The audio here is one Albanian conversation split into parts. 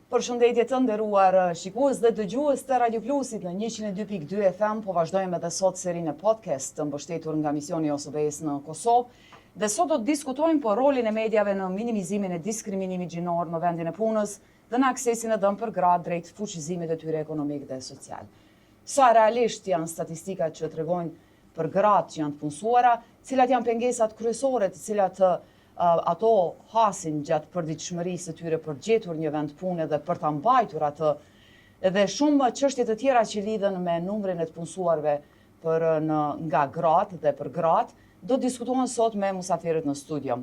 Përshëndetje të nderuar shikues dhe dëgjues të Radio Plusit në 102.2 FM, po vazhdojmë edhe sot serinë e podcast të mbështetur nga misioni OSBE-s në Kosovë. Dhe sot do të diskutojmë për rolin e medjave në minimizimin e diskriminimit gjinor në vendin e punës dhe në aksesin e dëm për gratë drejt fuqizimit e tyre ekonomik dhe social. Sa realisht janë statistikat që tregojnë për gratë që janë të punësuara, cilat janë pengesat kryesore të cilat ato hasin gjatë përditshmërisë së tyre për gjetur një vend pune dhe për ta mbajtur atë, edhe shumë çështje të tjera që lidhen me numrin e të punësuarve nga gratë dhe për gratë, do të diskutohen sot me musafirët në studio.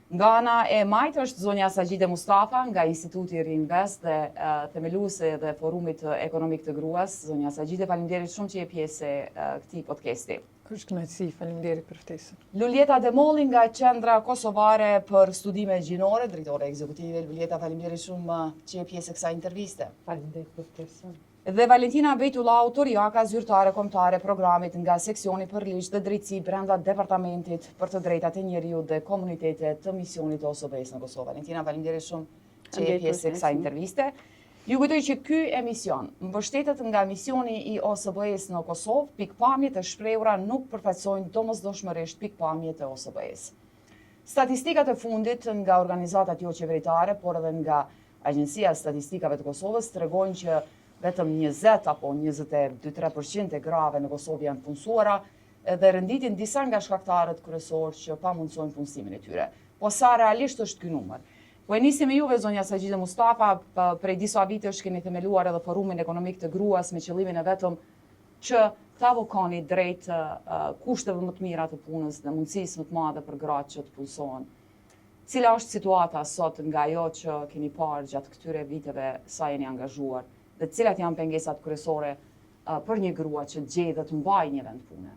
Nga ana e majtë është zonja Sajide Mustafa nga Instituti Reinvest dhe themeluese dhe Forumit Ekonomik të Gruas. Zonja Sajide, faleminderit shumë që je pjesë e këtij podcasti. Është kënaqësi, faleminderit për ftesën. Luljeta Demolli nga Qendra Kosovare për Studime Gjinore, drejtore ekzekutive. Luljeta, faleminderit shumë që je pjesë e kësaj interviste. Faleminderit për ftesën. Dhe Valentina Bejtullau Toriaka, zyrtare kombëtare programit nga seksioni për ligj dhe drejtësi brenda Departamentit për të drejtat e njeriut dhe komunitetet të misionit OSBE-s në Kosovë. Valentina, faleminderit shumë që je pjesë e kësaj interviste. Ju kujtoj që ky emision mbështetet nga misioni i OSBE-s në Kosovë, pikpamjet e shprehura nuk përfaqësojnë domosdoshmërisht pikpamjet e OSBE-s. Statistikat e fundit nga organizatat jo qeveritare, por edhe nga Agjencia e Statistikave të Kosovës tregojnë që vetëm 20 apo 22-23% e grave në Kosovë janë punësuara dhe rënditin disa nga shkaktarët kryesorë që pamundsojnë punësimin e tyre. Po sa realisht është ky numër? Po e nisim me juve, zonja Sajide Mustafa, prej disa vitesh keni themeluar edhe Forumin Ekonomik të Gruas me qëllimin e vetëm që të avokoni drejt kushteve më të mira të punës dhe mundësisë më të madhe për gratë që të punësohen. Cila është situata sot nga ajo që keni parë gjatë këtyre viteve sa jeni angazhuar dhe cilat janë pengesat kryesore për një grua që gjej dhe të mbajë një vend pune?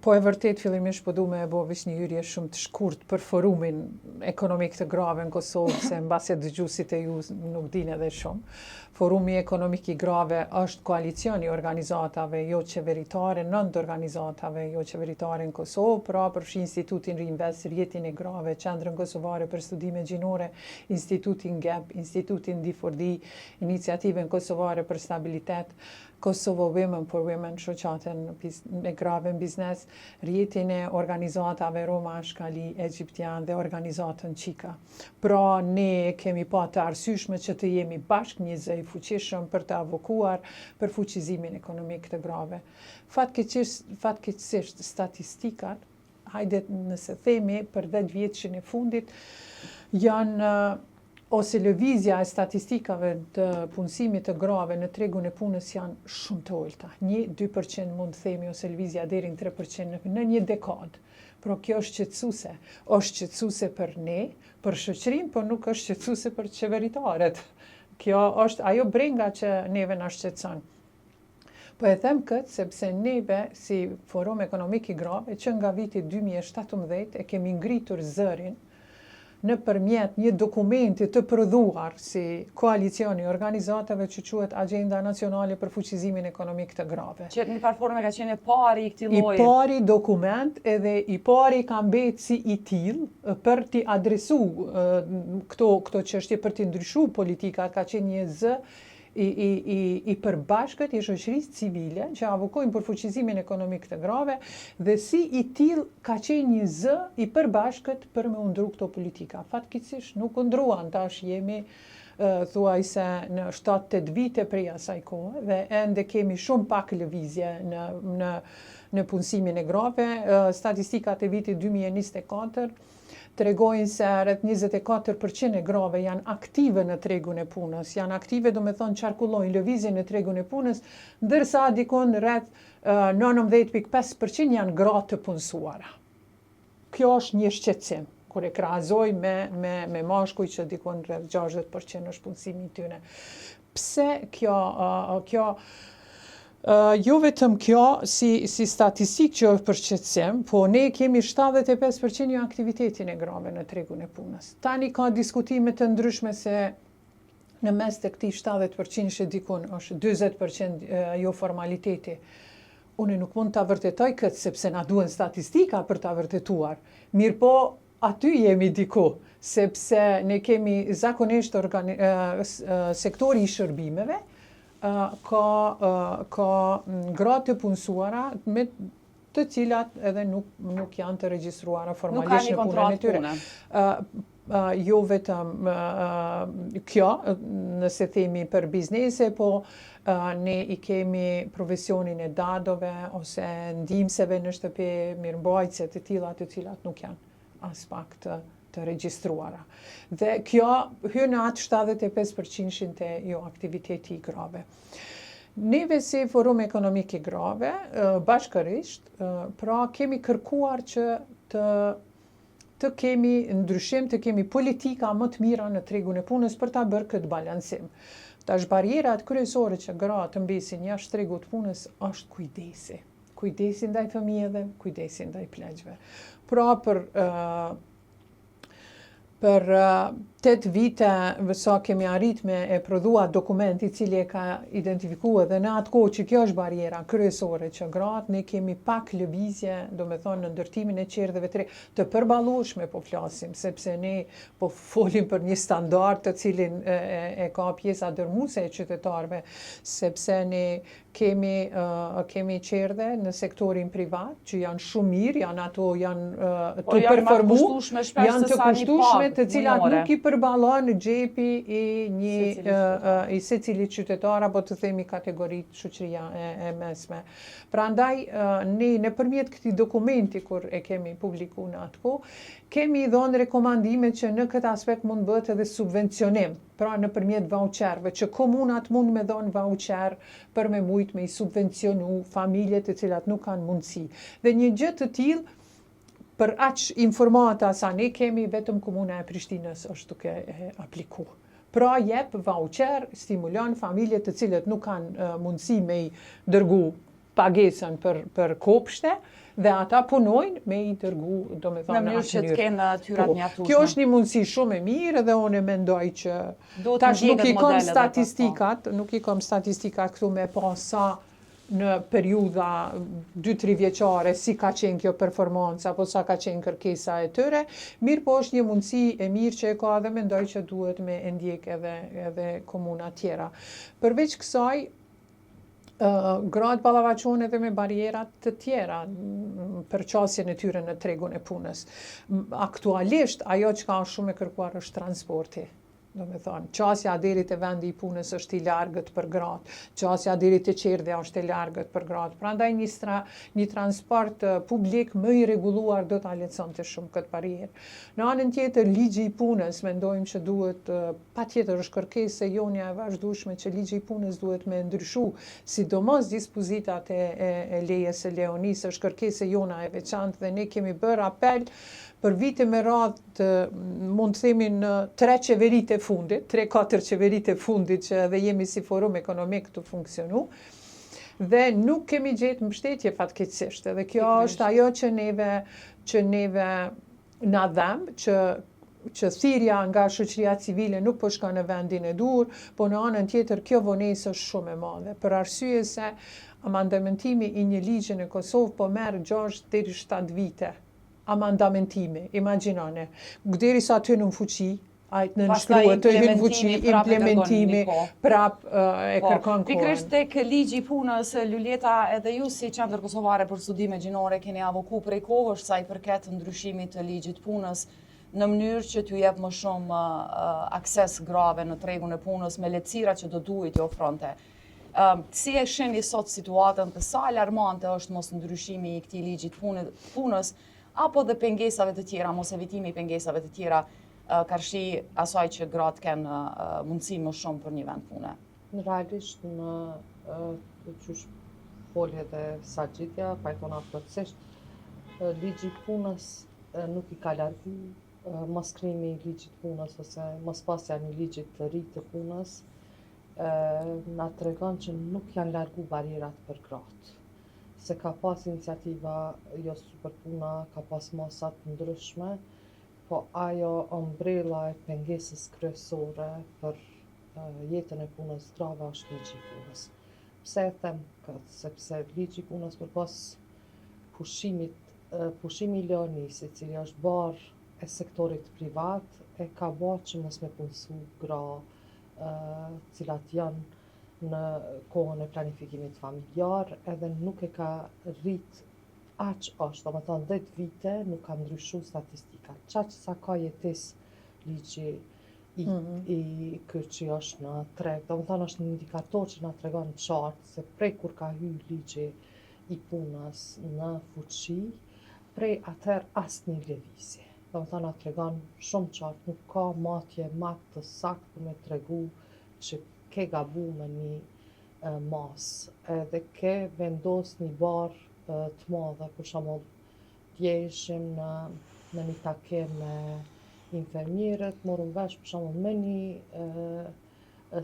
Po e vërtet fillimisht po du me e bo vish një hyrje shumë të shkurt për Forumin Ekonomik të Grave në Kosovë, se mbase dëgjuesit e ju nuk dinë edhe shumë. Forumi Ekonomik i Grave është koalicioni organizatave jo qeveritare, nënt organizatave jo qeveritare në Kosovë, pra përfshi Institutin Reinvest, Rjetin e Grave, Qendrën Kosovare për Studime Gjinore, Institutin GEP, Institutin D4D, Iniciativën Kosovare për Stabilitet, Kosovo Women for Women, shoqatën e grave në biznes, rjetin e organizatave Roma Ashkali, Egjiptian dhe organizatën Qika. Pra ne kemi pa të arsyeshme që të jemi bashkë një zë i fuqishëm për të avokuar për fuqizimin ekonomik të grave. Fatkeqësisht statistikat, hajde nëse themi për 10 vjetëshin e fundit, janë ose lëvizja e statistikave të punësimit të grave në tregun e punës janë shumë të ulta. 1-2% mund të themi, ose lëvizja deri në 3% në një dekadë. Pro kjo është qetësuese. Është qetësuese për ne, për shoqërinë, por nuk është qetësuese për qeveritarët. Kjo është ajo brenga që neve na shqetëson. Po e them këtë sepse neve si Forum Ekonomik i Grave që nga viti 2017 e kemi ngritur zërin nëpërmjet një dokumenti të prodhuar si koalicioni organizatave që quhet Agenda Nacionale për Fuqizimin Ekonomik të Grave. Që në farë forme ka qenë pari i këtij lloji. I pari dokument edhe i pari ka mbetë si i tillë për t'i adresu këto çështje, për t'i ndryshu politikat, ka qenë një zë i përbashkët i shoqërisë civile që avokojnë për fuqizimin ekonomik të grave dhe si i tillë ka qenë një zë i përbashkët për me ndru këto politika. Fatkeqësisht nuk ndruan, tash jemi thuajse në 7-8 vite prej asaj kohe dhe ende kemi shumë pak lëvizje në punësimin e grave. Statistikat e vitit 2024 tregojnë se rreth 24% e grave janë aktive në tregun e punës. Janë aktive, do me thonë qarkullojnë lëvizjen në tregun e punës, ndërsa dikon rreth 19.5% janë gra të punësuara. Kjo është një shqetësim, kur e krahasoj me mashkuj që dikon rreth 60% është punësimi i tyre. Pse kjo jo vetëm kjo si statistikë që është për shqetësim, po ne kemi 75% një aktivitetin e grave në tregun e punës. Tani ka diskutime të ndryshme se në mes të këtij 70% që dikun është 20% jo formaliteti. Unë nuk mund ta vërtetoj këtë sepse na duhen statistika për ta vërtetuar. Mirë po, aty jemi diku, sepse ne kemi zakonisht sektori i shërbimeve, ka gratë të punësuara me të cilat edhe nuk janë të regjistruara formalisht në punën e tyre. Jo vetëm kjo, nëse themi për biznese, po ne i kemi profesionin e dadove ose ndihmëseve në shtëpi, mirëmbajtëse të cilat nuk janë as pak të regjistruara. Dhe kjo hyn atë 75% të jo aktiviteti i grave. Neve si Forum Ekonomik i Grave, bashkërisht, pra kemi kërkuar që të kemi ndryshim, të kemi politika më të mira në tregun e punës për ta bërë këtë balancim. Tash barierat kryesore që gratë mbesin jashtë tregut të punës është kujdesi. Kujdesi ndaj fëmijëve, kujdesi ndaj pleqve. Pra për 8 vite sa kemi arrit me e prodhua dokumenti i cili e ka identifikuar dhe në atë kohë që kjo është bariera kryesore që gratë, ne kemi pak lëvizje, do me thonë në ndërtimin e qerdheve të përballueshme po flasim, sepse ne po folim për një standard të cilin e ka pjesa dërmuese e qytetarëve, sepse ne kemi qerdhe në sektorin privat që janë shumë mirë, janë të përformu, janë të kushtueshme, të cilat nuk i përballon në xhepi i secilit qytetar apo të themi kategoritë shoqëria e mesme. Prandaj ne nëpërmjet këtij dokumenti kur e kemi publikuar në atë kohë, kemi dhënë rekomandime që në këtë aspekt mund bëhet edhe subvencionim, pra nëpërmjet vaucherëve, që komunat mund me dhënë vaucher për me mujt me i subvencionu familjet të cilat nuk kanë mundësi. Dhe një gjë të tillë për aq informata sa ne kemi, vetëm Komuna e Prishtinës është duke apliku. Pra jep vaucher, stimulon familjet të cilët nuk kanë mundësi me i dërgu pagesën për kopshte, dhe ata punojnë me i dërgu, do me thonë, në mënyrë që të kenë tyrat mjaftueshme. Kjo është një mundësi shumë e mirë dhe unë mendoj që tash nuk i kam statistikat këtu me pa sa në periudha 2-3 vjeçare si ka qenë kjo performancë apo sa ka qenë kërkesa e tyre, mirë po është një mundësi e mirë që e ka dhe mendoj që duhet me ndjek edhe komuna tjera. Përveç kësaj, gratë ballafaqohen edhe me barierat të tjera për qasjen e tyre në tregun e punës. Aktualisht, ajo që ka shumë e kërkuar është transporti. Do me thonë, qasja deri te vendi i punës është i largët për gratë, qasja deri te qerdhja është i largët për gratë. Prandaj një transport publik më i rregulluar do ta lehtësonte shumë këtë barierë. Në anën tjetër, ligji i punës mendojmë që duhet patjetër është kërkesë e jonja e vazhdueshme që ligji i punës duhet me ndryshu, sidomos dispozitat e lejes së Leonisë është kërkesë e jona e veçantë dhe ne kemi bërë apel për vite me radhë, mund të themi në 3 qeveritë e fundit, 3-4 qeveritë e fundit që edhe jemi si forum ekonomik të funksionu, dhe nuk kemi gjetë mbështetje fatkeqësisht. Edhe kjo është ajo që neve na dhem, që thirrja nga shoqëria civile nuk po shkon në vendin e dur, po në anën tjetër kjo vonesë është shumë e madhe, për arsye se amandamentimi i një ligji në Kosovë po merr 6 deri 7 vite. Amandamentimi, imagjinone, derisa të hynë në fuqi, në nështruhet të hynë në fuqi, implementimi, prap e kërkon kohën. Pikërisht tek ligji i punës, Luljeta, edhe ju si Qendër Kosovare për Studime Gjinore keni avoku prej kohësh sa i përket ndryshimit të ligjit punës në mënyrë që t'ju jep më shumë akses grave në tregun e punës me lehtësirat që do duhet i ofronte. Si e shihni sot situatën të sa alarmante është mos ndryshimi i këtij ligji të punës apo dhe pengesave të tjera, mos evitimi i pengesave të tjera, karshi asaj që gratë kanë mundësi më shumë për një vend pune? Në realisht, në qysh folje dhe Sagjitja, pajtona plotësisht, ligji i punës nuk i ka largu mos krimi i ligjit punës ose mos pasja një ligjit të ri të punës, na tregon që nuk janë largu barierat për gratë. Se ka pas iniciativa jo super puna, ka pas masa të ndryshme, po ajo ombrella e pengesës kryesore për jetën e punës grave është ligji i punës. Pse e them këtë? Sepse ligji i punës përpas pushimi i Leonisë, i cili është barë e sektorit privat e ka bërë që mos me punësu gra cilat janë në kohën e planifikimit familjar edhe nuk e ka rrit aq është, domethënë 10 vite nuk ka ndryshu statistika. Çaq sa ka jetis ligji i që është në treg, domethënë është një indikator që na tregon qartë se prej kur ka hyrë ligji i punës në fuqi, prej atëherë asnjë lëvizje. Domethënë na tregon shumë qartë, nuk ka matje më të saktë për me tregu që ke gabu me një masë edhe ke vendos një barë të madhe, për shembull dje ishim në një takim me infermierët, morëm vesh për shembull me një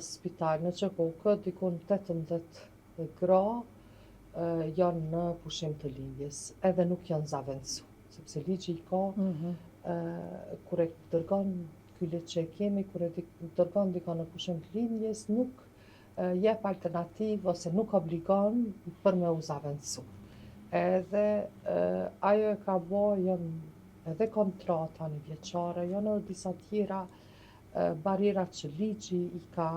spital në QKK, dikun 18 gra janë në pushim të lindjes, edhe nuk janë zavendësu, sepse ligji i ka kur e dërgon ky ligj që e kemi, kur e dërgon dikon në pushim të lindjes, nuk jep alternativë ose nuk obligon për me u zavendësu. Edhe ajo e ka bërë janë edhe kontrata një vjeçare, janë edhe disa tjera barjera që ligji i ka,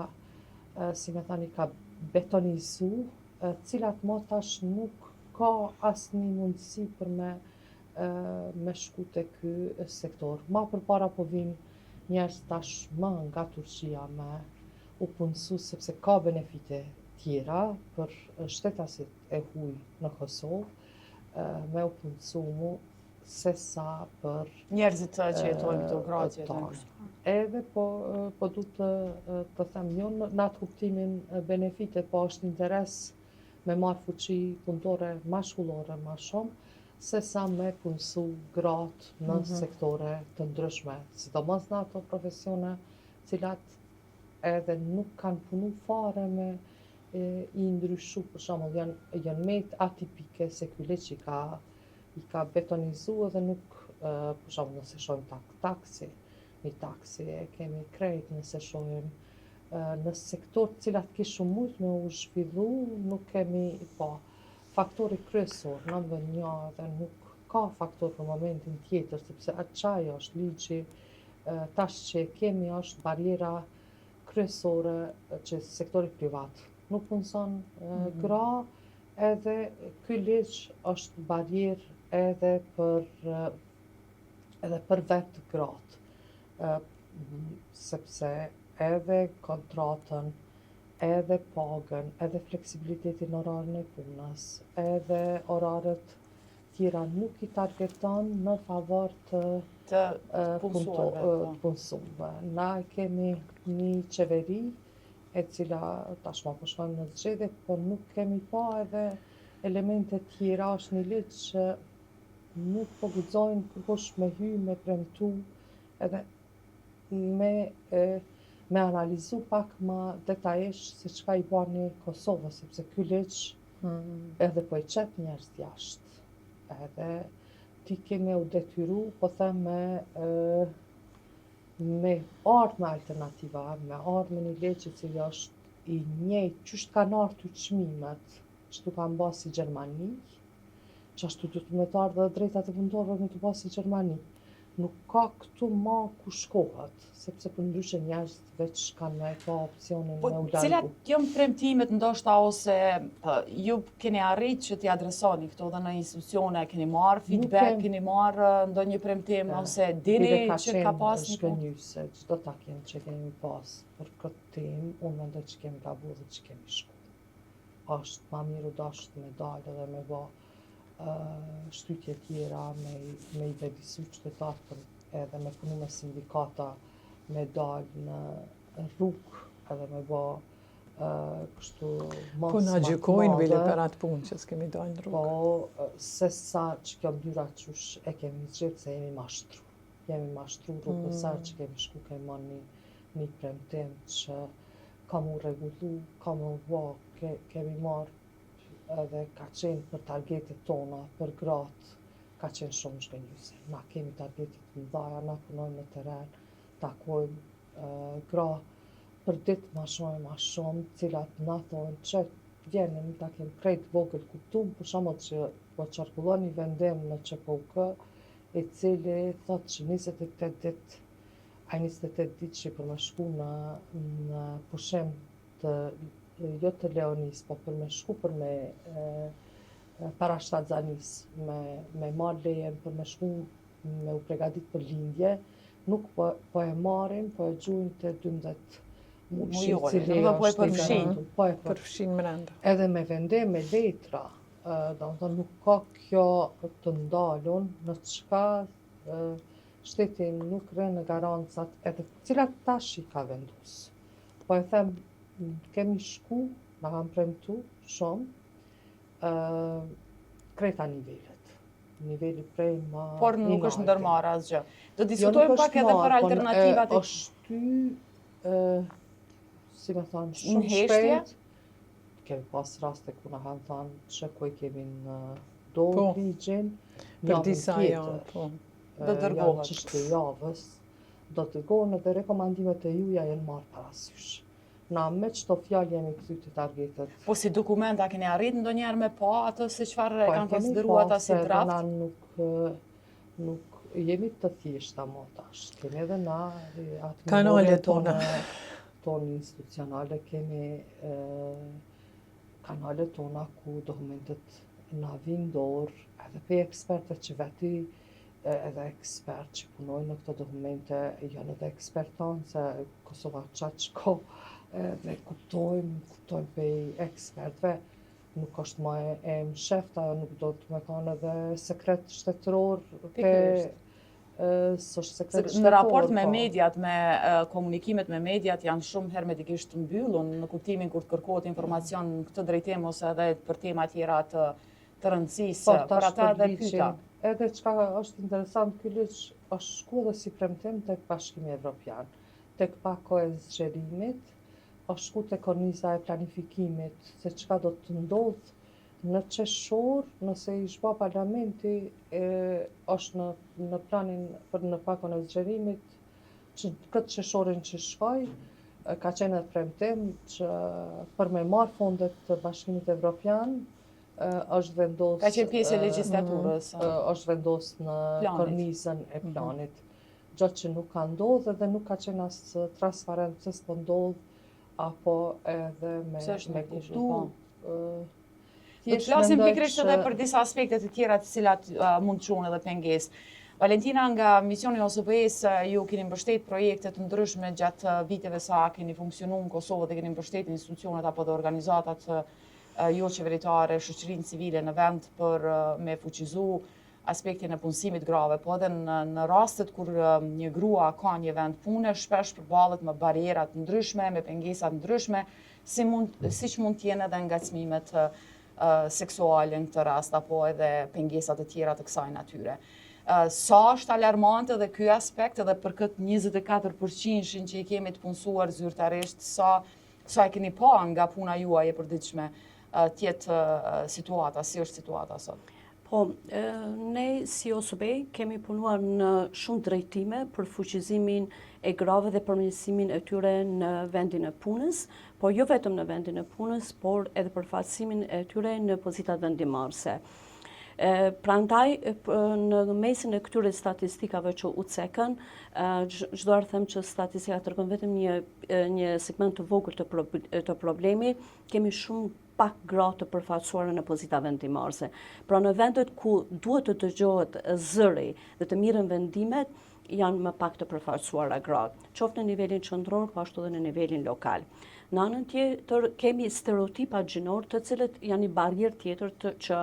si me thani, ka betonizu, cilat mo tash nuk ka asnjë mundësi për me shku te ky sektor. Ma përpara po vinë njerëz tash më nga Turqia me u punësu sepse ka benefite tjera për shtetasit e huaj në Kosovë, me u punësu mu se sa për Njerëzit që jetojnë këto, gratë që jetojnë tonë. Edhe po du të them jo në atë kuptimin benefite, po është interes me marrë fuqi punëtore mashkullore ma shumë, se sa me punësu gratë në sektore të ndryshme, sidomos në ato profesione cilat edhe nuk kanë punu fare me i ndryshu, për shembull janë met atipike se ky ligj i ka betonizu edhe nuk, për shembull nëse shohim një taksi e kemi krejt, nëse shohim në sektor të cilat kishu mujt me u zhvillu, nuk kemi faktori kryesor në ndonjë dhe nuk ka faktor për momentin tjetër, sepse çaj është ligji tash që kemi është barjera kryesore që sektori privat nuk punëson gra, edhe ky ligj është barjerë edhe për vetë gratë, sepse edhe kontratën, edhe pagën, edhe fleksibilitetin orarin e punës, edhe orarët tjera nuk i targeton në favor të punësuarve. Na kemi një qeveri e cila tashma po shkojmë në zgjedhje, por nuk kemi pa edhe elemente tjera, është një ligj që nuk po guxojnë kërkush me hy, me premtu, edhe me analizu pak më detajisht se çka i bani Kosovës, sepse ky ligj edhe po i çep njerëz jashtë. Edhe ti kemi u detyru, po them me ardhë me alternativa, me ardhë me një ligj i cili është i njëjtë, qysh kanë ardhur çmimet, çtu kanë bërë si Gjermani, që ashtu duhet me të ardhë dhe drejtat e punëtorëve me të bërë si Gjermani. Nuk ka këtu ma ku shkohet, sepse për ndryshe njerëzit veç kanë me ka opcionin me u largu. Cilat janë premtimet ndoshta ose ju keni arrit që t'i adresoni këto dhe në institucione, keni marrë feedback, keni marrë ndonjë premtim ose dini që ka pas një shkënjyse, çdo takim që kemi pas për këtë temë, unë mendoj që kemi gabu dhe që kemi shku. Është ma miru dashët me dalë dhe me bë shtytje tjera, me i vedisu qytetarët edhe me punu me sindikata, me dalë në rrugë edhe me bë kështu mos Po na gjykojnë bile për atë punë që s'kemi dalë në rrugë. Po, se sa që kjo mdyra qysh e kemi zgjedhë se jemi mashtru. Jemi mashtru rrugë, sa që kemi shku, kemi marrë një premtim që ka mu rregullu, ka mu bë, kemi marrë edhe ka qenë për targetet tona, për gratë, ka qenë shumë shkënjyse. Na kemi targetet në dhaja, na punojmë në teren, takojmë gra për ditë ma shumë, cilat na thonë që vjenë një takim krejt vogël kuptum, për shembull që po qarkullon një vendim në QKK, i cili thotë që 28 ditë, ai 28 ditë që për me shku në pushim të jo të Leonis, po për me shku për me para shtatzanis, me marrë lejen për me shku me u pregadit për lindje, nuk po e marrin, po e gjujnë të 12 mushi, cili po e është i përfshin. garantuar. Po e Përfshin brenda. edhe me vende me letra, do të thonë nuk ka kjo të ndalun në çka shteti nuk rën në garancat edhe cilat tash i ka vendosur. Po e them, kemi shku, na kanë premtu shumë, kreta nivelet. Niveli prej ma Por nuk i është lartë. ndërmarrë asgjë. Do Jo, diskutojmë nuk pak është edhe për marrë, po alternativat e është ty, si me thonë, shumë Në heshtje? shpejt. Kemi pas raste ku na kanë thënë që ku i kemi në do Po. ligjin, Për javën disa tjetër, janë, po. Do dërgohet. janë çështë javës, do të dërgohen edhe rekomandimet e juja janë marrë parasysh. Na me çto fjalë jemi kthy te targetet. Po si dokumenta keni arrit ndonjëherë me pa atë se çfarë Po, e kanë kemi konsideruar ata pas, si edhe draft? Na nuk jemi të thjeshta mo tash. Kemi edhe na atë Kanalet tona. tonë institucionale, kemi kanalet tona ku dokumentet na vinë dorë, edhe pe ekspertët që veti edhe ekspert që punojnë në këto dokumente, janë edhe ekspertanë se Kosova qatë shko dhe kuptojmë pej ekspertve, nuk është ma e mshefta, nuk do të me kanë edhe sekret shtetëror Pikërisht. s'është sekret Në shtetëror. raport me po. mediat, me komunikimet me mediat janë shumë hermetikisht mbyllur në kuptimin kur të kërkohet informacion në këtë drejtim ose edhe për tema tjera të rëndësisë. Po, Për tash ata për dhe ligjin, pyeta. edhe çka është interesant, ky ligj është shku edhe si premtim tek Bashkimi Evropian, tek pako e zgjerimit, është shku tek korniza e planifikimit, se çka do të ndodh në qeshor, nëse i shba parlamenti, është në planin për në pakon e zgjerimit, që këtë qeshorin që shkoj, ka qenë edhe premtim që për me marrë fondet të Bashkimit Evropian, është vendos Ka qenë pjesë e legjislaturës. është vendos në Planit. kornizën e planit. Gjatë që nuk ka ndodhë dhe nuk ka qenë as transparent se s'po ndodhë, apo edhe Pse është me nuk ishte, kuptu. po. Do të flasim pikërisht edhe për disa aspekte të tjera të cilat mund të çojnë edhe pengesë. Valentina, nga misioni OSBE-s ju keni mbështet projekte të ndryshme gjatë viteve sa keni funksionuar në Kosovë dhe keni mbështet institucionet apo dhe organizatat jo qeveritare, shoqërinë civile në vend për me fuqizu aspektin e punësimit grave, po edhe në rastet kur një grua ka një vend pune, shpesh përballet me barierat ndryshme, me pengesat ndryshme, siç mund të jenë edhe ngacmimet seksuale në këtë rast, apo edhe pengesat e tjera të kësaj natyre. Sa është alarmante edhe ky aspekt edhe për këtë 24% që i kemi të punësuar zyrtarisht, sa e keni pa nga puna juaj e përditshme tjetë situata, si është situata sot? Po, ne si OSBE kemi punuar në shumë drejtime për fuqizimin e grave dhe përmirësimin e tyre në vendin e punës, por jo vetëm në vendin e punës, por edhe përfaqësimin e tyre në pozitat vendimarrëse. Prandaj, në mesin e këtyre statistikave që u cekën, çdoar them që statistika tregon vetëm një segment të vogël të problemi, kemi shumë pak gra të përfaqësuara në pozita vendimarrëse. Pra në vendet ku duhet të dëgjohet zëri dhe të mirën vendimet, janë më pak të përfaqësuara gratë, qoftë në nivelin qendror, po ashtu edhe në nivelin lokal. Në anën tjetër kemi stereotipa gjinor, të cilët janë një barrierë tjetër që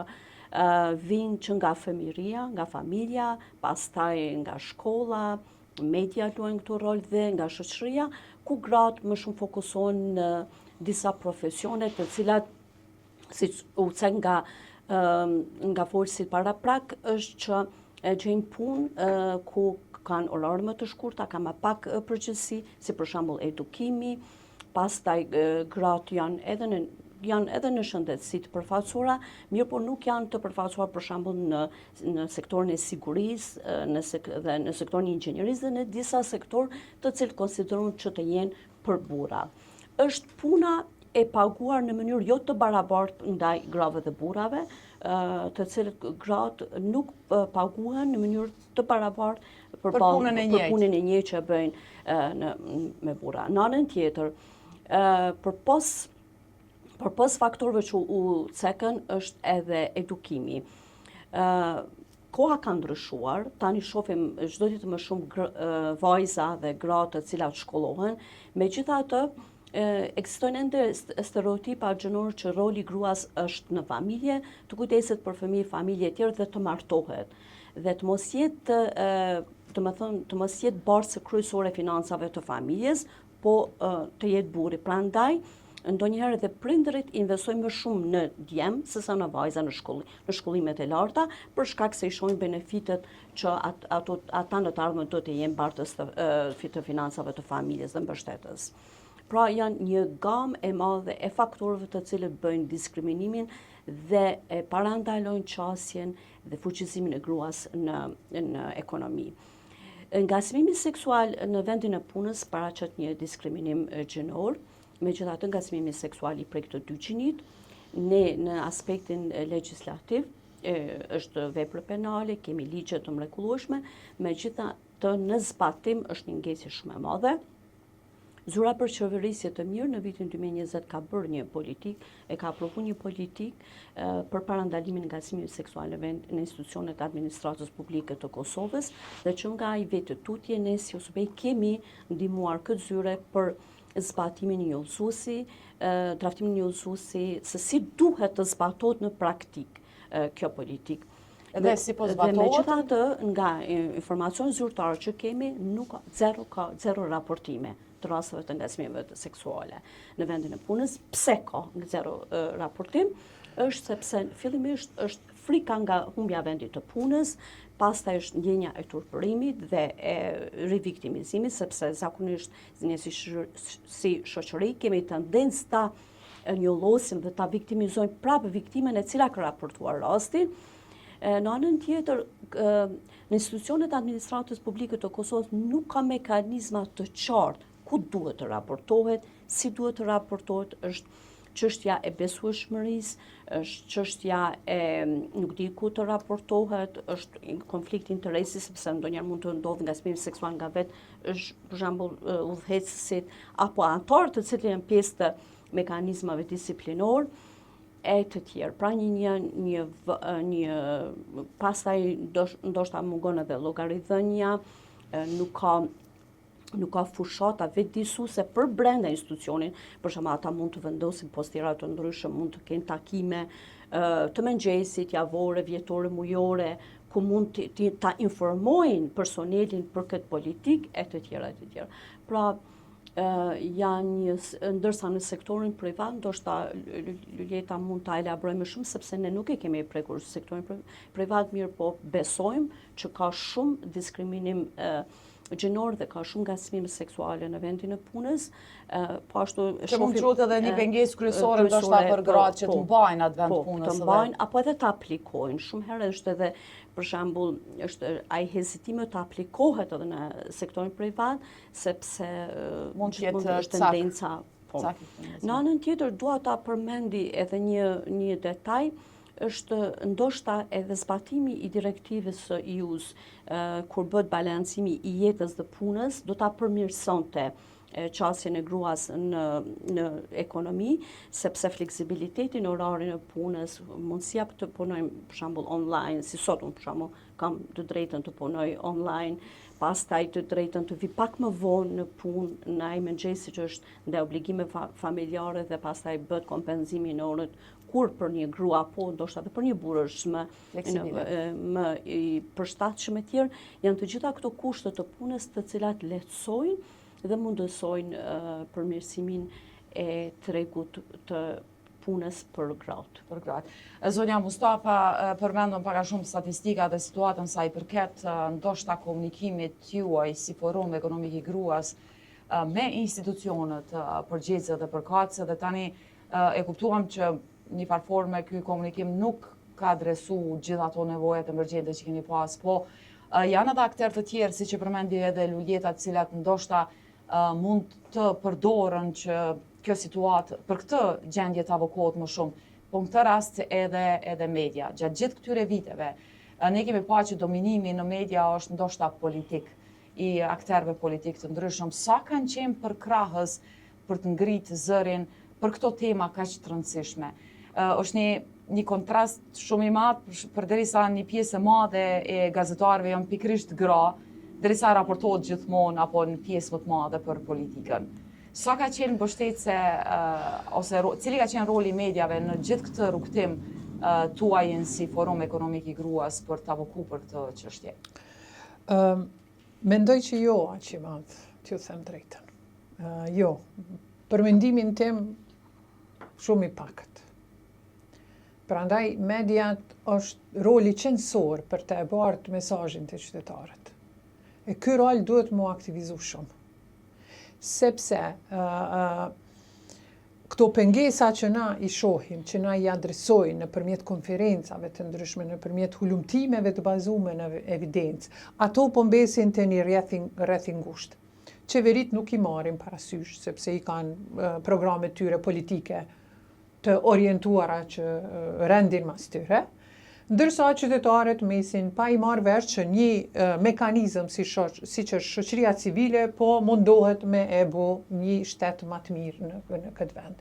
vinë që nga fëmijëria, nga familja, pastaj nga shkolla, media luajnë këtu rol dhe nga shoqëria, ku gratë më shumë fokusohen në disa profesione të cilat, si u cek nga folësit para prak, është që gjejnë punë ku kanë orare më të shkurta, ka më pak përgjegjësi, si për shembull edukimi, pastaj gratë janë edhe në shëndetësi të përfaqësuara, mirë po nuk janë të përfaqësuar për shembull në sektorin e sigurisë, dhe në sektorin e inxhinierisë dhe në disa sektor të cilët konsiderohen që të jenë për burra. Është puna e paguar në mënyrë jo të barabartë ndaj grave dhe burrave, të cilët gratë nuk paguhen në mënyrë të barabartë Për punën e njëjtë. për punën e njëjtë që bëjnë me burra. Në anën tjetër, përpos faktorëve që u cekën është edhe edukimi. Koha ka ndryshuar, tani shohim çdo ditë më shumë vajza dhe gra të cilat shkollohen, megjithatë ekzistojnë ende stereotipa gjinore që roli i gruas është në familje, të kujdeset për familje tjerë dhe të martohet dhe të mos jetë të mos jetë bartëse kryesore e financave të familjes, po të jetë burri. Prandaj ndonjëherë edhe prindërit investojnë më shumë në djem sesa në vajza në shkollimet e larta, për shkak se i shohin benefitet që ata në të ardhmen do të jenë bartës të financave të familjes dhe mbështetës. Pra janë një gamë e madhe e faktorëve të cilët bëjnë diskriminimin dhe e parandalojnë qasjen dhe fuqizimin e gruas në ekonomi. Ngacmimi seksual në vendin e punës paraqet një diskriminim gjinor, megjithatë ngacmimi seksual i prek të dy gjinit, ne në aspektin legjislativ është vepër penale, kemi ligje të mrekullueshme, megjithatë në zbatim është një ngecje shumë e madhe. Zyra për qeverisje të mirë në vitin 2020 ka bërë një politik, ka aprovuar një politik për parandalimin e ngacmimit seksual në institucionet e administratës publike të Kosovës, dhe që nga ai vetë tutje ne si OSBE kemi ndihmuar këtë zyre për zbatimin e njëllësuesi, draftimin e njëllësuesi se si duhet të zbatohet në praktik kjo politik. Dhe si po zbatohet? Dhe megjithatë, nga informacion zyrtar që kemi, zero raportime të rasteve të ngacmimeve seksuale në vendin e punës. Pse ka zero raportim? Është sepse fillimisht është frika nga humbja vendit të punës, pastaj është ndjenja e turpërimit dhe e riviktimizimit, sepse zakonisht ne si shoqëri kemi tendencë ta njollosim dhe ta viktimizojmë prapë viktimen e cila ka raportuar rastin. Në anën tjetër, në institucionet administratës publike të Kosovës nuk ka mekanizma të qartë ku duhet të raportohet, si duhet të raportohet, është çështja e besueshmërisë, është çështja e nuk di ku të raportohet, është konflikt interesi, sepse ndonjëherë mund të ndodhë ngacmim seksual nga vetë, është për shembull udhëheqësit apo anëtarët të cilët janë pjesë të mekanizmave disiplinor e të tjerë. Pra pastaj ndoshta mungon edhe llogaridhënia, nuk ka fushata vetëdijsuese për brenda institucionit, për shembull ata mund të vendosin postira të ndryshëm, mund të kenë takime të mëngjesit, javore, vjetore, mujore, ku mund ta informojnë personelin për këtë politikë e të tjera e të tjera. Pra ndërsa në sektorin privat, ndoshta Luljeta mund ta elaborojë më shumë sepse ne nuk e kemi prekur sektorin privat, mirë po besojmë që ka shumë diskriminim gjinor dhe ka shumë ngacmime seksuale në vendin e punës, po ashtu që mund të qoftë edhe një pengesë kryesore ndoshta për gratë që të mbajnë atë vend punës, të mbajnë apo edhe të aplikojnë. Shumë herë është edhe për shembull është ai hezitimi të aplikohet edhe në sektorin privat sepse mund të jetë është tendenca. Në anën tjetër dua ta përmendi edhe një detaj, është ndoshta edhe zbatimi i direktivës së EU-s kur bëhet balancimi i jetës dhe punës, do ta përmirësonte qasjen e gruas në ekonomi, sepse fleksibiliteti në orarin e punës, mundësia të punojmë për shembull online, si sot unë për shembull kam të drejtën të punoj online, pastaj të drejtën të vi pak më vonë në punë, në ai mëngjesi që është ndaj obligime familjare dhe pastaj bëhet kompenzimi në orët kur për një grua apo ndoshta edhe për një burrë është më i përshtatshëm e tjerë, janë të gjitha këto kushte të punës të cilat lehtësojnë dhe mundësojnë përmirësimin e tregut të punës për gratë. Zonja Mustafa, përmendëm pak a shumë statistika dhe situatën sa i përket ndoshta komunikimit juaj si forum ekonomik i gruas me institucionet përgjithëse dhe përkatëse, dhe tani e kuptuam që një farë forme ky komunikim nuk ka adresu gjitha ato nevojat emergjente që keni pas, po janë edhe aktorë të tjerë, siç e përmendi edhe Luljeta, të cilat ndoshta mund të përdoren që kjo situatë për këtë gjendje të avokohet më shumë. po në këtë rast edhe media. Gjatë gjithë këtyre viteve, ne kemi pa që dominimi në media është ndoshta politik, i akterëve politik të ndryshëm, sa kanë qenë për krahës për të ngritë zërin për këto tema kaq të rëndësishme. Është një kontrast shumë i madh, përderisa një pjesë e madhe e gazetarëve janë pikërisht gra, derisa raportohet gjithmonë apo në pjesë më të madhe për politikën. Sa ka qenë mbështetëse ose cili ka qenë roli i mediave në gjithë këtë rrugtim tuajin si Forum Ekonomik i Gruas për të avoku për këtë çështje? Mendoj që jo aq i madh, t'ju them drejtën. Jo, për mendimin tim shumë i pakët. Prandaj mediat është roli qendror për të bartë mesazhin të qytetarët. E ky rol duhet mu aktivizu shumë. Sepse këto pengesa që na i shohim, që na i adresojnë nëpërmjet konferencave të ndryshme, nëpërmjet hulumtimeve të bazuara në evidencë, ato po mbesin te një rreth i ngushtë. Qeverit nuk i marrin parasysh, sepse i kanë programet tyre politike të orientuara që rendin mas tyre, ndërsa qytetarët mesin pa i marrë vesh që një mekanizëm si që është shoqëria civile po mundohet me e bo një shtet më të mirë në këtë vend.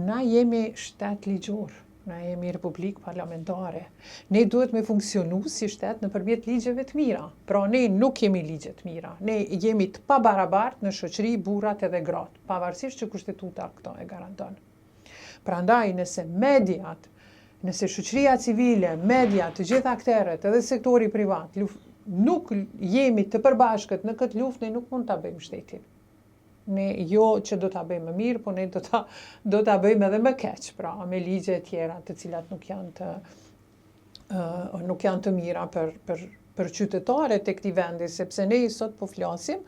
Na jemi shtet ligjor, na jemi republikë parlamentare. Ne duhet me funksionu si shtet nëpërmjet ligjeve të mira. Pra ne nuk kemi ligje të mira. Ne jemi të pabarabartë në shoqëri burrat edhe gratë, pavarësisht që kushtetuta këto e garanton. Prandaj nëse mediat, nëse shoqëria civile, media, të gjithë akterët, edhe sektori privat, nuk jemi të përbashkët në këtë luftë, ne nuk mund ta bëjmë shtetin. Ne jo që do ta bëjmë më mirë, po ne do ta bëjmë edhe më keq, pra me ligje të tjera të cilat nuk janë të mira për qytetarët e këtij vendi, sepse ne sot po flasim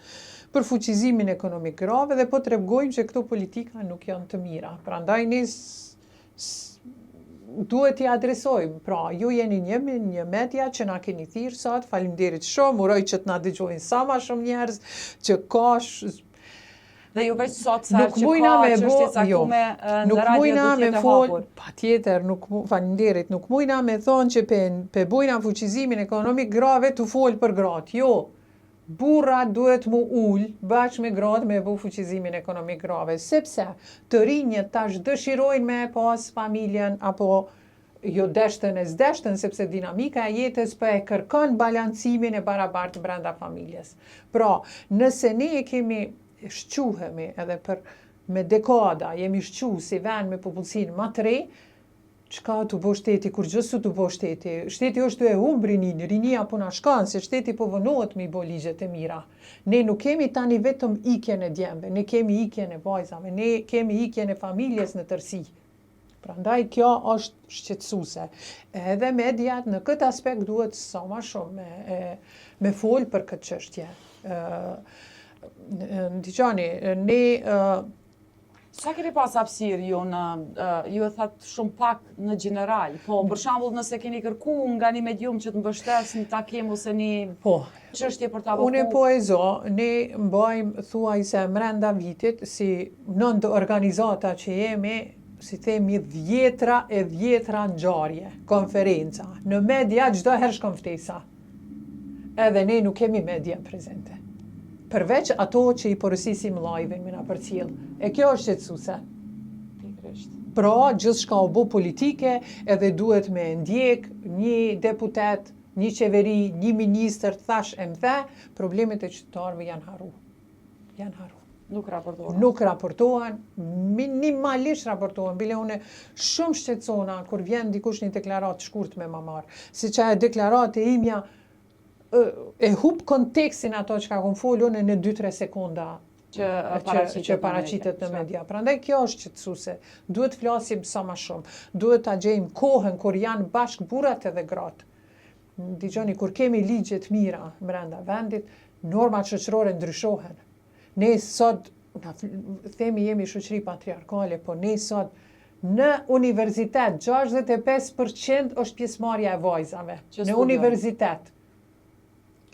për fuqizimin ekonomik grave dhe po tregojmë që këto politika nuk janë të mira. Prandaj ne duhet t'i adresojmë. Pra, ju jeni një media që na keni thirrë sot, faleminderit shumë, uroj që të na dëgjojnë sa më shumë njerëz, që ka dhe ju veç sot sa që ka çështje caktume në radio do të jetë hapur. Patjetër, faleminderit, nuk mujna me thonë që pe bujna fuqizimin ekonomik grave të fol për gratë. Jo. Burra duhet mu bashkë me gratë me bu fuqizimin ekonomik grave, sepse të rinjët tash dëshirojnë me pas familjen apo jo deshtën e s'deshtën, sepse dinamika e jetës po e kërkon balancimin e barabartë brenda familjes. Pra, nëse ne kemi shquhemi edhe me dekada, jemi shquh si vend me popullsinë më të re, çka të bo shteti, kur gjësu të bo shteti. Shteti është të e humbë rinia po na shkan, se shteti po vënohet me i bo ligjet e mira. Ne nuk kemi tani vetëm ikjen e djemve, ne kemi ikjen e vajzave, ne kemi ikjen e familjes në tërsi. Prandaj kjo është shqetësuese. Edhe mediat në këtë aspekt duhet sa më shumë me fol për këtë çështje. Dëgjoni, ne Sa keni pas hapësirë ju ju e thatë shumë pak në gjeneral, po për shembull nëse keni kërku nga një medium që të mbështes një takim ose një çështje për të avoku? Unë po e zo, ne mbajmë thuajse brenda vitit si nënt organizata që jemi, si themi dhjetra ngjarje, konferenca. Në media çdo herë shkon ftesa. Edhe ne nuk kemi media prezente. Përveç ato që i porosisim live-in me na përcjell. E kjo është shqetësuese. Pra, gjithçka u bë politike, edhe duhet me ndjek një deputet, një qeveri, një ministër, thash e më the, problemet e qytetarëve janë haru. Nuk raportohen, minimalisht raportohen. Bile une shumë shqetësona kur vjen dikush një deklarat shkurt me ma marr. Si që e deklarat e imja e hub kontekstin ato që ka kon folur në 2-3 sekonda që paraqitet në media. Prandaj kjo është shqetësuese. Duhet flasim sa më shumë. Duhet ta gjejmë kohën kur janë bashkë burrat edhe gratë. Dëgjoni, kur kemi ligje të mira brenda vendit, normat shoqërore ndryshohen. Ne sot themi jemi shoqëri patriarkale, po ne sot në universitet 65% është pjesëmarrja e vajzave në universitet.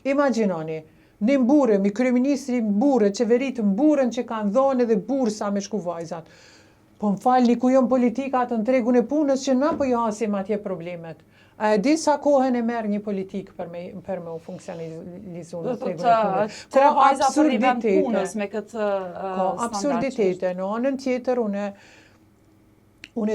Imagjinoni, ne mburemi, kryeministri mburë, qeverit mburën që kanë dhënë edhe bursa me shku vajzat. Po më falni ku jon politikat në tregun e punës që na po jo hasim atje problemet. A e di sa kohën e merr një politik për me u funksionalizu në tregun e punës? Ka absurditete punës me këtë ka absurditete. Në anën tjetër unë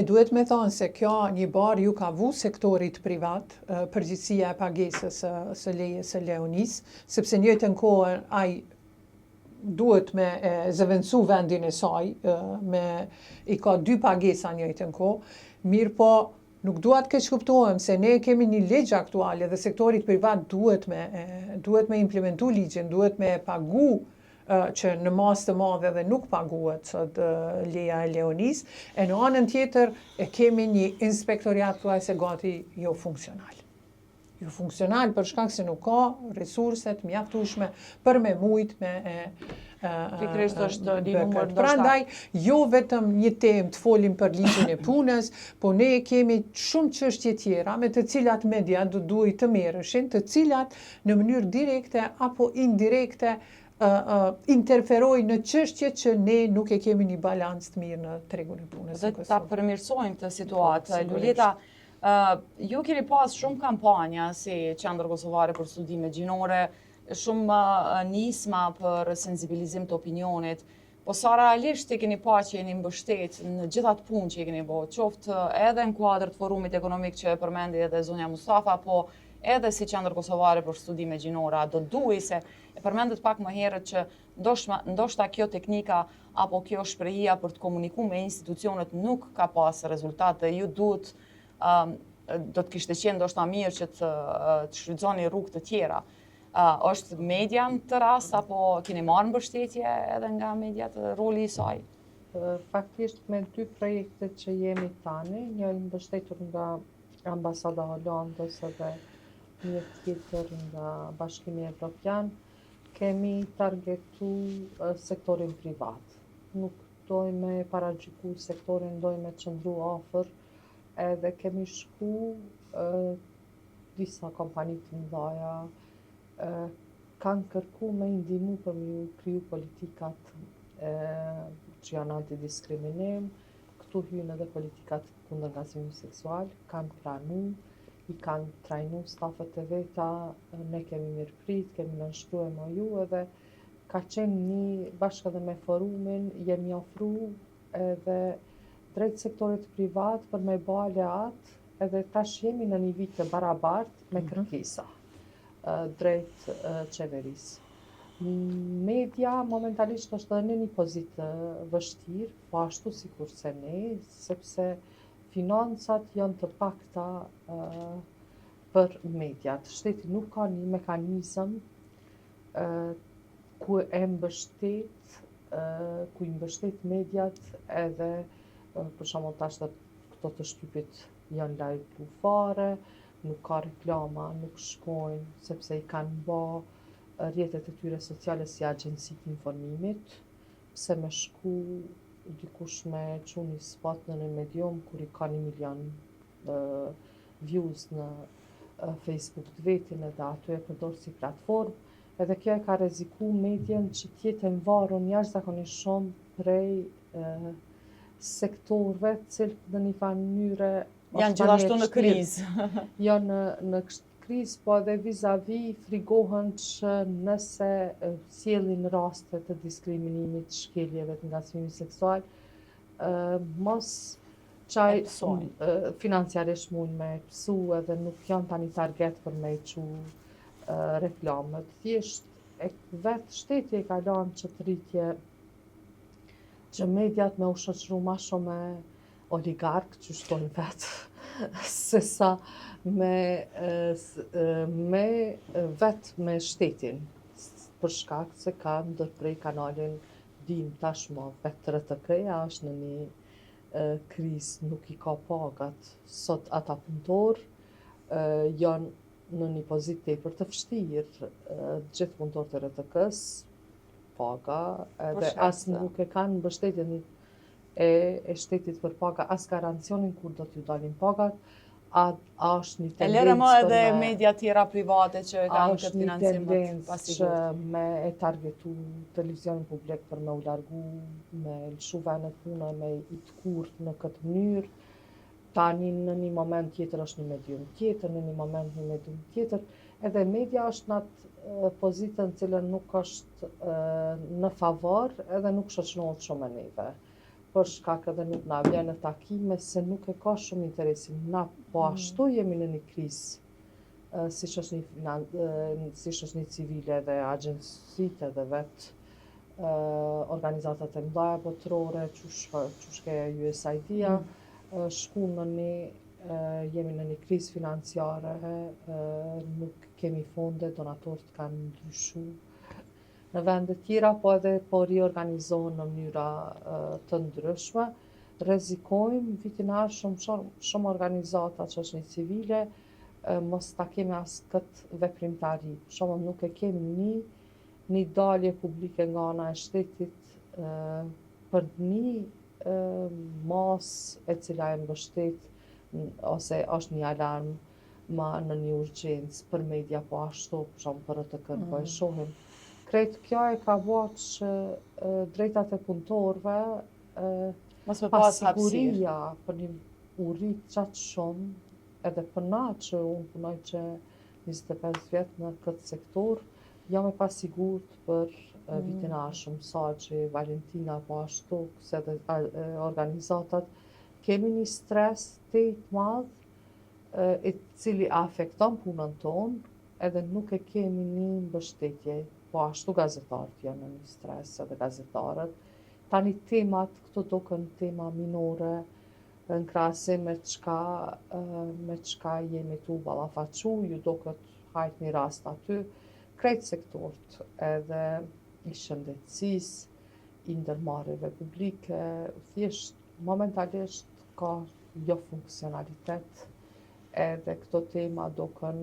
duhet me thonë se kjo një bar ju ka vu sektorit privat, përgjithësia e pagesës së lejes së Leonis, sepse njëjtën kohë ai duhet me zëvendësu vendin e saj, i ka dy pagesa njëjtën kohë, mirë po nuk duhet keq kuptohem se ne kemi një ligj aktuale dhe sektorit privat duhet me implementu ligjin, duhet me pagu që në masë të madhe dhe nuk paguhet sot leja e Leonis, e në anën tjetër kemi një inspektoriat thuajse gati jo funksional. Jo funksional për shkak se nuk ka resurset mjaftueshme për me mujt me Pikërisht është një numër Prandaj, jo vetëm një temë të folim për ligjin e punës, po ne kemi shumë çështje tjera me të cilat media do duhet të merreshin, të cilat në mënyrë direkte apo indirekte interferojnë në çështje që ne nuk e kemi një balancë të mirë në tregun e punës. Dhe ta përmirësojmë këtë situatë. Lulieta, ju keni pas shumë kampanja si Qendër Kosovare për Studime Gjinore, shumë nisma për sensibilizim të opinionit, po sa realisht e keni pa që jeni mbështet në gjithat punë që i keni bërë, qoftë edhe në kuadër të forumit ekonomik që e përmendi edhe zonja Mustafa, po edhe si Qendër Kosovare për Studime Gjinore, do duhej se e përmendet pak më herët që ndoshta kjo teknika apo kjo shprehia për të komunikuar me institucionet nuk ka pas rezultate, ju duhet do të kishte qenë ndoshta mirë që të shfrytëzoni rrugë të tjera. Është media në të rast apo keni marrë mbështetje edhe nga mediat roli i saj? Faktisht me dy projekte që jemi tani, një mbështetur nga Ambasada Holandës dhe një tjetër nga Bashkimi Evropian, kemi targetu sektorin privat. Nuk dojmë paragjyku sektorin, dojmë qëndru afër, edhe kemi shku disa kompani të mëdha kanë kërku me ndihmu për me kriju politikat që janë antidiskriminim, këtu hynë edhe politikat kundër ngacmimit seksual, kanë pranu, i kanë trajnu stafet e veta, ne kemi mirëprit, kemi nënshkruar MOU edhe ka qenë një bashkë edhe me forumin, jemi ofru edhe drejt sektorit privat për me bë aleat, edhe tash jemi në një vit të barabart me kërkesa drejt qeverisë. Media momentalisht është edhe në një pozitë vështirë, po ashtu sikur se ne, sepse financat janë të pakta për mediat. Shteti nuk ka një mekanizëm ku i mbështet mediat edhe për shembull tash këto të shtypit janë lajm fare, nuk ka reklama, nuk shkojnë sepse i kanë bë rrjetet e tyre sociale si agjencitë informimit, pse me shku dikush me çu një spot në një medium kur i ka 1 milion views në Facebook të vetin edhe aty e përdor si platformë, edhe kjo e ka rreziku medien që t'jetë varur jashtëzakonisht shumë prej sektorëve të cilët në një mënyrë janë gjithashtu në krizë. Janë në krizë, po edhe vis-a-vis frigohen që nëse sjellin raste të diskriminimit, shkeljeve të ngacmimit seksual, mos çaj financiarisht mund me psu edhe nuk janë tani target për me çu reklamet. Thjesht vetë shteti e ka lënë që të rritje që mediat me u shoqëru ma shumë me oligark që shtojnë vetë, se sa vetë me shtetin, për shkak se ka ndërprej kanalin dim tashmë vetë RTK-ja është në një krizë, nuk i ka pagat. Sot ata punëtor janë në një pozitë tepër të vështirë, gjithë punëtorët e RTK-s paga, edhe as nuk e kanë mbështetjen e shtetit për paga, as garancionin kur do t'ju dalin pagat, a është një E lërë më tendencë edhe për me... media tjera private që A kanë është këtë një financim të tendencë që pasigurt. me e targetu televizionin publik për me u largu, me lëshu venet pune, me i të kurth në këtë mënyrë. Tani në një moment tjetër është një medium tjetër, në një moment një medium tjetër. Edhe media është në atë pozitën cilën nuk është në favor edhe nuk shoqërohet shumë me neve. Për shkak edhe nuk na vjen në takime se nuk e ka shumë interesin. Na po ashtu jemi në një krizë. Si shoqëni civile dhe agjencitë edhe vetë organizatat e mëdha botërore, qushke USAID-a, shku në jemi në një krizë financiare, nuk kemi fonde, donatorët kanë ndryshu në vende tjera, po edhe po riorganizohen në mënyra të ndryshme. Rrezikojmë vitin e ardhshëm shumë organizata shoqëni civile mos ta kemi as këtë veprimtari. Për shembull, nuk e kemi një dalje publike nga ana e shtetit për një masë e cila e mbështet ose është një alarm në një urgjencë për media po ashtu, për shembull për RTK-n po e shohim. Krejt kjo e ka bërë që drejtat e punëtorëve, Mos me pas hapësirë. pasiguria për një urrit qatë shumë, edhe për na që unë punoj që 25 vjet në këtë sektor, jam e pasigurt për vitin e ardhshëm, Saxhi, Valentina, po ashtu, se edhe organizatat, kemi një stres të madh, i cili afekton punën tonë, edhe nuk e kemi një mbështetje. Po ashtu gazetarët janë në një stres edhe gazetarët. Tani temat këto duken tema minore në krahasim me çka jemi tu ballafaqu, ju duket hajt një rast aty. Krejt sektorët edhe i shëndetësisë, i ndërmarrjeve publike, thjesht momentalisht ka jo funksionalitet, edhe këto tema duken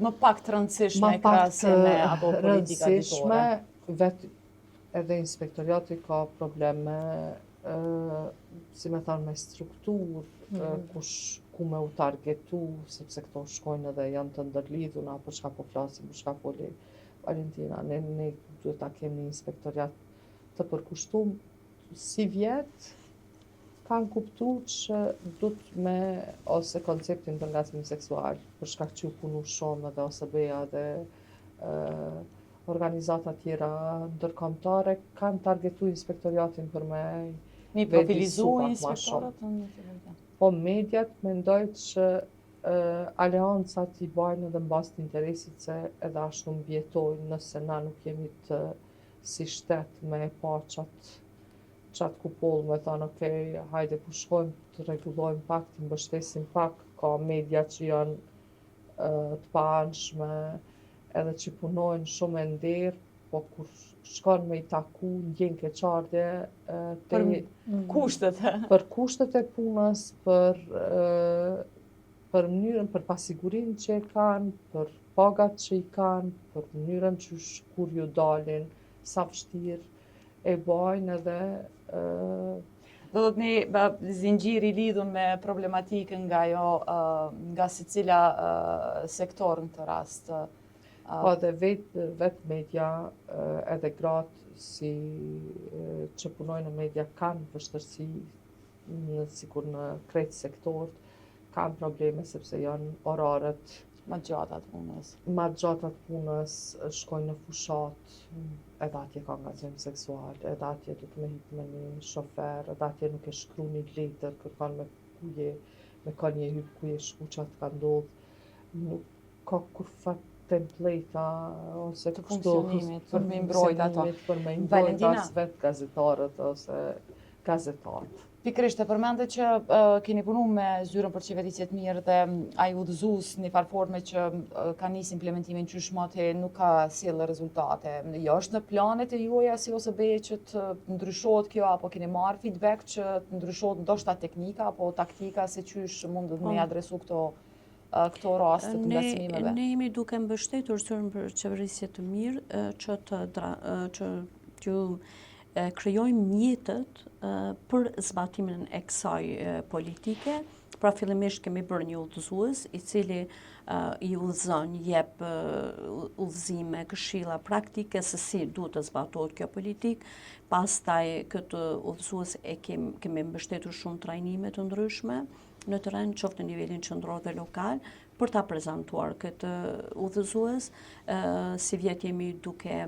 Më pak të rëndësishme e krahasim me ato politika ditore. Vetë edhe inspektoriati ka probleme, si me thënë, me strukturë, ku me u targetu, sepse këto shkojnë edhe janë të ndërlidhuna, për çka po flasim, për çka foli Valentina. Ne duhet ta kemi një inspektoriat të përkushtuar si vjet, kanë kuptu që duhet me ose konceptin për ngacmin seksual, për shkak që u punu shumë edhe OSB-ja dhe organizata tjera ndërkombëtare kanë targetu inspektoriatin për me Mi profilizu inspektorët? Po mediat mendoj që aleancat i bajnë edhe mbas të interesit se edhe ashtu mbjetojnë nëse na nuk jemi të si shtet me pa qatë kupoll me thonë, okej, hajde ku shkojmë të rregullojmë pak, të mbështesim pak, ka media që janë të paanshme, edhe që punojnë shumë e nderë, po kur shkon me i taku, ndjen keqardhje Për kushtet. për kushtet e punës, për mënyrën, për pasigurinë që e kanë, për pagat që i kanë, për mënyrën që kur ju dalin, sa vështirë e bajnë edhe Do të një zinxhiri lidhur me problematikën nga secila sektor në këtë rast. Po dhe vetë media edhe gratë që punojnë në media kanë vështirësi, sikur në krejt sektorët, kanë probleme sepse janë orarët Ma gjatat punës. Ma gjatat punës, shkojnë në fushat, edhe atje ka ngacim seksual, edhe atje du të me hip me një shofer, edhe atje nuk e shkru një letër, kërkan me ka një hyp ku je shku që atë ka ndodhë. Nuk ka kur fat template ose të funksionimit, për me mbrojt ato. Për me mbrojt as vetë gazetarët ose gazetarët. Pikrisht e përmendet që keni punu me zyrën për qeverisje të mirë dhe ai udhëzues në farë forme që ka nisë implementimin qysh mote nuk ka sjellë rezultate. Jo është në planet e juaja si OSB që të ndryshohet kjo, apo keni marrë feedback që të ndryshohet ndoshta teknika apo taktika se qysh mund të me adresu këto raste të ngacmimeve? Ne jemi duke mbështetur zyrën për qeverisje të mirë që t'ju krijojmë mjetët për zbatimin e kësaj politike, Pra fillimisht kemi bërë një udhëzues i cili i udhëzon, jep udhëzime, këshilla praktike se si duhet të zbatohet kjo politikë. Pastaj këtë udhëzues kemi mbështetur shumë trajnime të ndryshme në terren, qoftë në nivelin qendror dhe lokal, për ta prezantuar këtë udhëzues. Si vjet jemi duke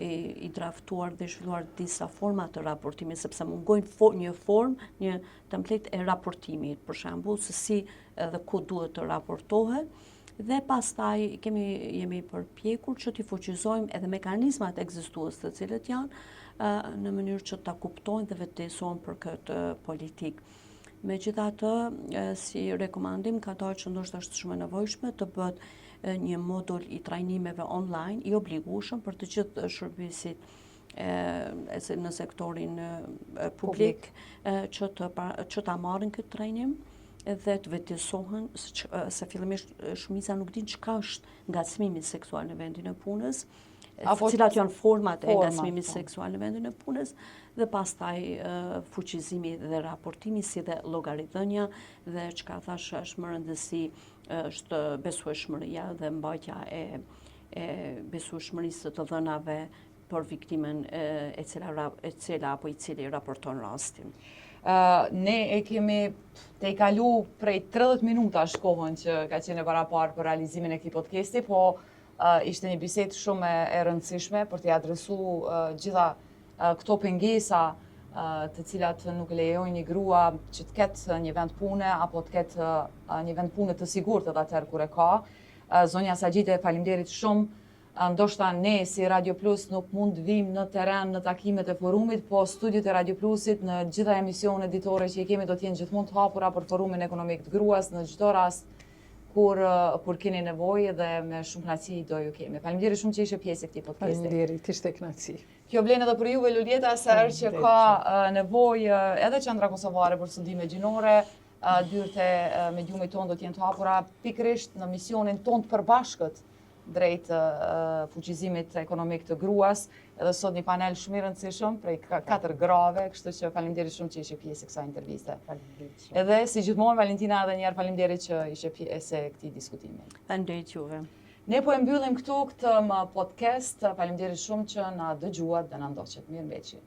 i draftuar dhe zhvilluar disa forma të raportimit, sepse mungojnë një template e raportimit, për shembull, se si edhe ku duhet të raportohet, dhe pastaj jemi përpjekur që t'i fuqizojmë edhe mekanizmat ekzistues të cilët janë në mënyrë që ta kuptojnë dhe vetëdijsojnë për këtë politikë. Megjithatë, si rekomandim ka dalë që ndoshta është shumë e nevojshme të bëhet një modull i trajnimeve online i obligueshëm për të gjithë shërbisit në sektorin publik që ta marrin këtë trajnim dhe të vetëdijsohen se fillimisht shumica nuk din çka është ngacmimi seksual në vendin e punës, cilat janë format e ngacmimit seksual në vendin e punës, dhe pastaj fuqizimi dhe raportimi si dhe llogaridhënia dhe çka thash është më rëndësi është besueshmëria dhe mbajtja e besueshmërisë të dhënave për viktimen e cila apo i cili raporton rastin. Ne e kemi te i kalu prej 30 minuta kohën që ka qenë paraparë për realizimin e këtij podcasti, po ishte një bisedë shumë e rëndësishme për t'i adresu gjitha këto pengesa të cilat nuk lejojnë një grua që të ketë një vend pune apo të ketë një vend pune të sigurt edhe atëherë kur e ka. Zonja Sagjite, faleminderit shumë. Ndoshta ne si Radio Plus nuk mund të vim në terren në takimet e forumit, po studiot e Radio Plusit në gjitha emisionet ditore që i kemi do të jenë gjithmonë të hapura për forumin ekonomik të gruas në çdo rast kur keni nevojë dhe me shumë kënaqësi do ju kemi. Faleminderit shumë që ishe pjesë e këtij podcasti. Faleminderit, ishte kënaqësi. Kjo vlen edhe për juve Luljeta, se herë që ka nevojë edhe Qendra Kosovare për studime gjinore, dyert e mediumit tonë do të jenë të hapura pikërisht në misionin tonë të përbashkët drejt fuqizimit ekonomik të gruas. Edhe sot një panel shumë i rëndësishëm prej 4 grave, kështu që faleminderit shumë që ishe pjesë e kësaj interviste. Edhe si gjithmonë Valentina, edhe një herë faleminderit që ishe pjesë e këtij diskutimi. Faleminderit juve. Ne po e mbyllim këtu këtë podcast. Faleminderit shumë që na dëgjuat dhe na ndoqët. Mirëmbëjtje.